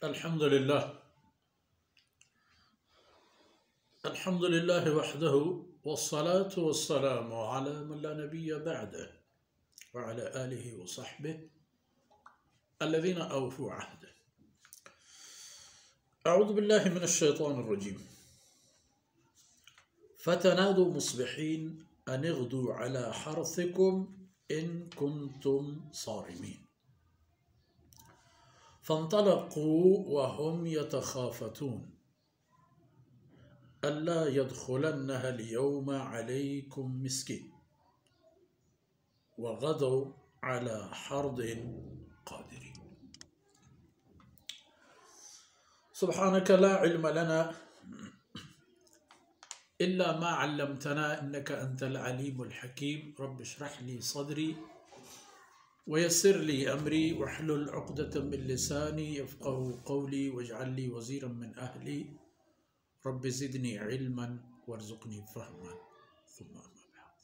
الحمد لله وحده والصلاة والسلام على من لا نبي بعده وعلى آله وصحبه الذين أوفوا عهده. أعوذ بالله من الشيطان الرجيم. فتنادوا مصبحين أن اغدوا على حرثكم إن كنتم صارمين. فانطلقوا وهم يتخافتون ألا يدخلنها اليوم عليكم مسكين وغدوا على حرد قادرين. سبحانك لا علم لنا إلا ما علمتنا إنك أنت العليم الحكيم. رب اشرح لي صدري ويسر لي أمري واحلل عقدة من لساني يفقه قولي واجعل لي وزيرا من أهلي. رب زدني علما وارزقني فهما. ثم أما بعد.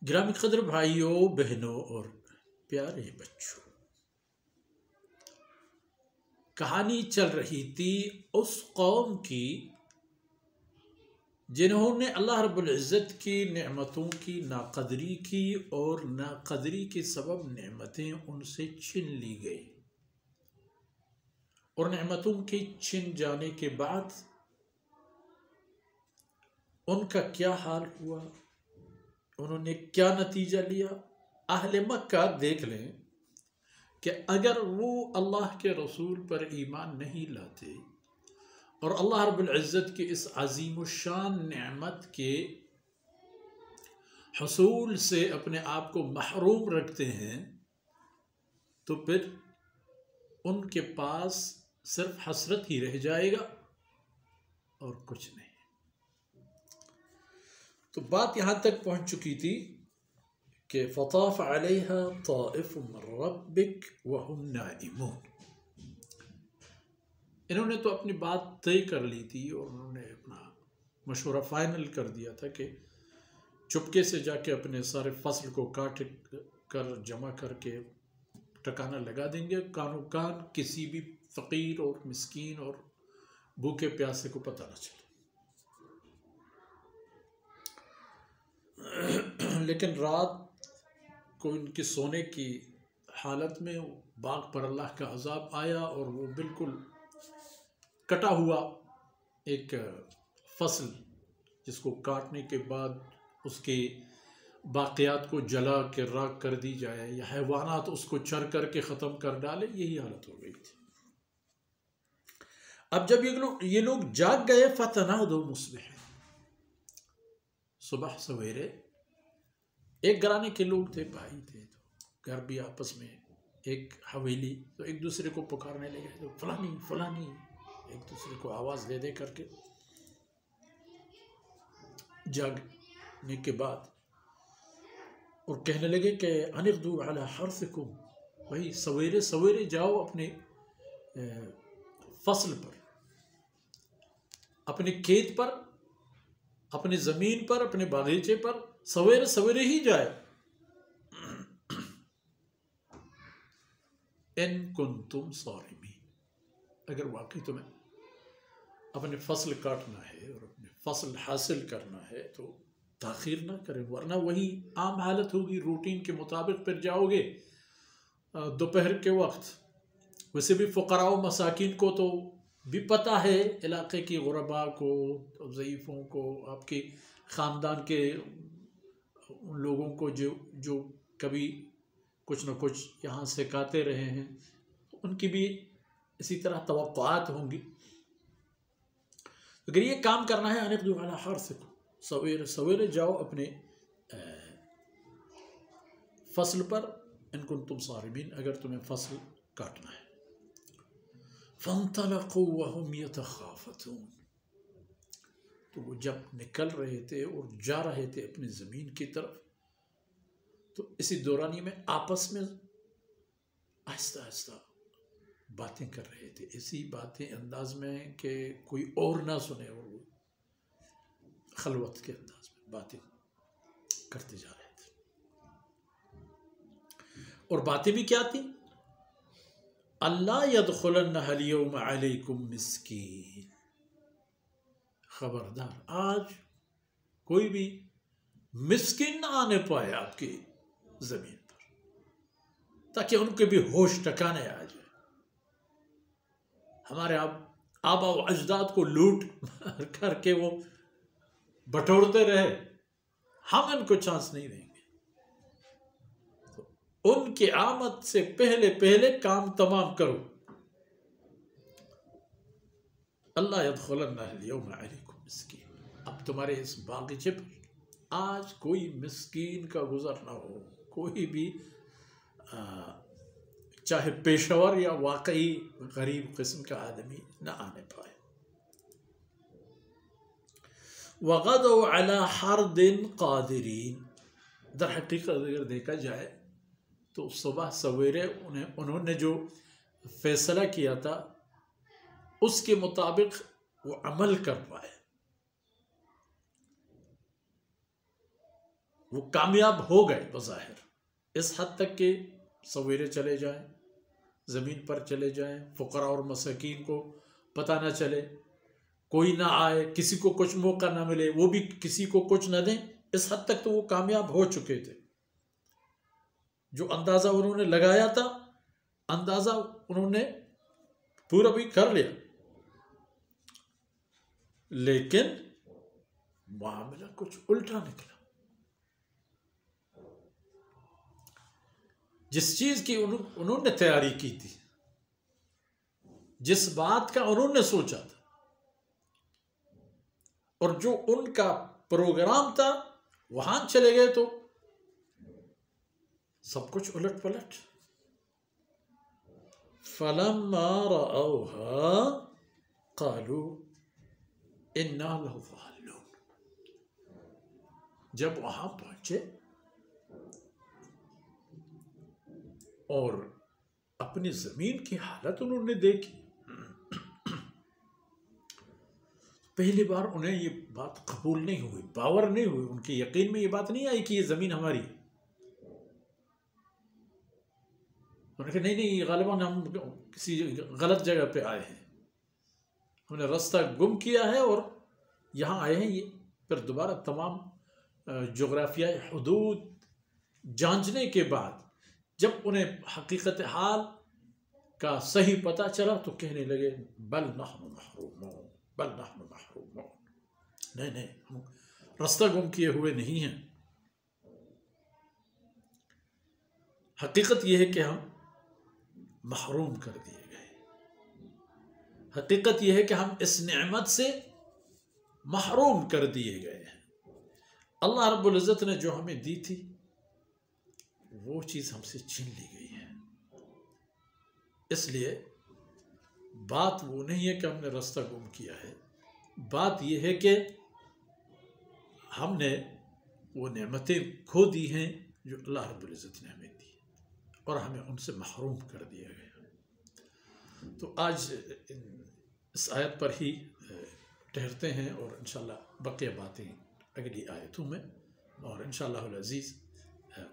گرامی قدر بھائیوں، بہنوں اور پیارے بچوں، کہانی چل رہی تھی اس قوم کی جنہوں نے اللہ رب العزت کی نعمتوں کی ناقدری کی اور ناقدری کے سبب نعمتیں ان سے چھن لی گئی، اور نعمتوں کے چھن جانے کے بعد ان کا کیا حال ہوا، انہوں نے کیا نتیجہ لیا۔ اہل مکہ دیکھ لیں کہ اگر وہ اللہ کے رسول پر ایمان نہیں لاتے اور اللہ رب العزت کی اس عظیم الشان نعمت کے حصول سے اپنے آپ کو محروم رکھتے ہیں، تو پھر ان کے پاس صرف حسرت ہی رہ جائے گا اور کچھ نہیں۔ تو بات یہاں تک پہنچ چکی تھی کہ فطاف علیہا طائف من ربک وہم نائمون۔ انہوں نے تو اپنی بات طے کر لی تھی اور انہوں نے اپنا مشورہ فائنل کر دیا تھا کہ چپکے سے جا کے اپنے سارے فصل کو کاٹ کر جمع کر کے ٹکانا لگا دیں گے، کانوں کان کسی بھی فقیر اور مسکین اور بھوکے پیاسے کو پتہ نہ چلے۔ لیکن رات کو ان کی سونے کی حالت میں باغ پر اللہ کا عذاب آیا اور وہ بالکل کٹا ہوا ایک فصل جس کو کاٹنے کے بعد اس کے باقیات کو جلا کے راکھ کر دی جائے یا حیوانات اس کو چر کر کے ختم کر ڈالے، یہی حالت ہو گئی تھی۔ اب جب یہ لوگ جاگ گئے، فتنادوا مصبحین، صبح سویرے، ایک گھرانے کے لوگ تھے، بھائی تھے، تو گھر بھی آپس میں ایک حویلی، تو ایک دوسرے کو پکارنے لگے، تو فلانی فلانی، ایک دوسرے کو آواز دے دے کر کے جاگنے کے بعد، اور کہنے لگے کہ ان اغدوا علی حرثکم، بھائی سویرے سویرے جاؤ اپنے فصل پر، اپنے کھیت پر، اپنے زمین پر، اپنے باغیچے پر سویرے سویرے ہی جائے۔ ان کنتم صارمین، اگر واقعی تمہیں اپنے فصل کاٹنا ہے اور اپنے فصل حاصل کرنا ہے تو تاخیر نہ کریں، ورنہ وہی عام حالت ہوگی، روٹین کے مطابق پھر جاؤ گے دوپہر کے وقت۔ ویسے بھی فقراء و مساکین کو تو بھی پتہ ہے، علاقے کی غرباء کو، ضعیفوں کو، آپ کے خاندان کے ان لوگوں کو جو کبھی کچھ نہ کچھ یہاں سے کاتے رہے ہیں، ان کی بھی اسی طرح توقعات ہوں گی۔ اگر یہ کام کرنا ہے، ان اغدوا علی حرثکم، سویرے سویرے جاؤ اپنے فصل پر، ان کنتم صارمین، اگر تمہیں فصل کاٹنا ہے۔ فانطلقوا وهم يتخافتون، تو وہ جب نکل رہے تھے اور جا رہے تھے اپنی زمین کی طرف، تو اسی دورانی میں آپس میں آہستہ آہستہ باتیں کر رہے تھے، ایسی باتیں انداز میں کہ کوئی اور نہ سنے، اور وہ خلوت کے انداز میں باتیں کرتے جا رہے تھے۔ اور باتیں بھی کیا تھیں؟ اللہ يدخلنها اليوم علیکم مسکین، خبردار آج کوئی بھی مسکین نہ آنے پائے آپ کی زمین پر، تاکہ ان کے بھی ہوش ٹکانے آ جائے۔ ہمارے آبا و اجداد کو لوٹ کر کے وہ بٹورتے رہے، ہم ان کو چانس نہیں دیں گے۔ تو ان کی آمد سے پہلے کام تمام کرو۔ اللہ يدخلنها اليوم علیکم مسکین، اب تمہارے اس باغیچے پر آج کوئی مسکین کا گزر نہ ہو، کوئی بھی چاہے پیشور یا واقعی غریب قسم کا آدمی نہ آنے پائے۔ وَغَدَوْا عَلَى حَرْدٍ قَادِرِينَ، در حقیقت اگر دیکھا جائے تو صبح سویرے انہوں نے جو فیصلہ کیا تھا اس کے مطابق وہ عمل کر پائے، وہ کامیاب ہو گئے بظاہر، اس حد تک کہ سویرے چلے جائیں، زمین پر چلے جائیں، فقراء اور مساکین کو پتہ نہ چلے، کوئی نہ آئے، کسی کو کچھ موقع نہ ملے، وہ بھی کسی کو کچھ نہ دیں، اس حد تک تو وہ کامیاب ہو چکے تھے۔ جو اندازہ انہوں نے لگایا تھا، اندازہ انہوں نے پورا بھی کر لیا، لیکن معاملہ کچھ الٹا نکلا۔ جس چیز کی انہوں نے تیاری کی تھی، جس بات کا انہوں نے سوچا تھا، اور جو ان کا پروگرام تھا، وہاں چلے گئے تو سب کچھ الٹ پلٹ۔ فَلَمَّا رَأَوْهَا قَالُوا إِنَّا لَضَالُّونَ، جب وہاں پہنچے اور اپنی زمین کی حالت انہوں نے دیکھی، پہلی بار انہیں یہ بات قبول نہیں ہوئی، باور نہیں ہوئی، ان کے یقین میں یہ بات نہیں آئی کہ یہ زمین ہماری ہے۔ انہوں نے کہا نہیں، غالباً ہم کسی غلط جگہ پہ آئے ہیں، ہم نے راستہ گم کیا ہے اور یہاں آئے ہیں۔ یہ پھر دوبارہ تمام جغرافیائی حدود جانچنے کے بعد جب انہیں حقیقت حال کا صحیح پتہ چلا تو کہنے لگے بل نحن محرومون، بل نحن محرومون، نہیں ہم راستہ گم کیے ہوئے نہیں ہیں، حقیقت یہ ہے کہ ہم محروم کر دیے گئے، حقیقت یہ ہے کہ ہم اس نعمت سے محروم کر دیے گئے ہیں۔ اللہ رب العزت نے جو ہمیں دی تھی وہ چیز ہم سے چھین لی گئی ہے۔ اس لیے بات وہ نہیں ہے کہ ہم نے راستہ گم کیا ہے، بات یہ ہے کہ ہم نے وہ نعمتیں کھو دی ہیں جو اللہ رب العزت نے ہمیں دی، اور ہمیں ان سے محروم کر دیا گیا۔ تو آج اس آیت پر ہی ٹھہرتے ہیں، اور انشاءاللہ بقیہ باتیں اگلی آیتوں میں، اور انشاءاللہ العزیز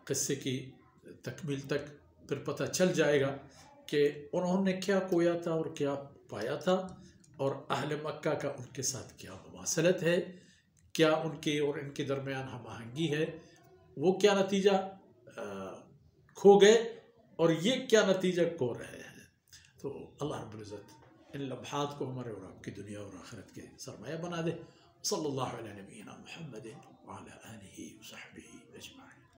قصے کی تکمیل تک پھر پتہ چل جائے گا کہ انہوں نے کیا کھویا تھا اور کیا پایا تھا، اور اہل مکہ کا ان کے ساتھ کیا مماثلت ہے، کیا ان کے اور ان کے درمیان ہم آہنگی ہے، وہ کیا نتیجہ کھو گئے اور یہ کیا نتیجہ کھو رہے ہیں۔ تو اللہ رب العزت ان لمحات کو ہمارے اور آپ کی دنیا اور آخرت کے سرمایہ بنا دے۔ صلی اللہ علیہ نبینا محمد وعلی آلہ وصحبہ اجمعین۔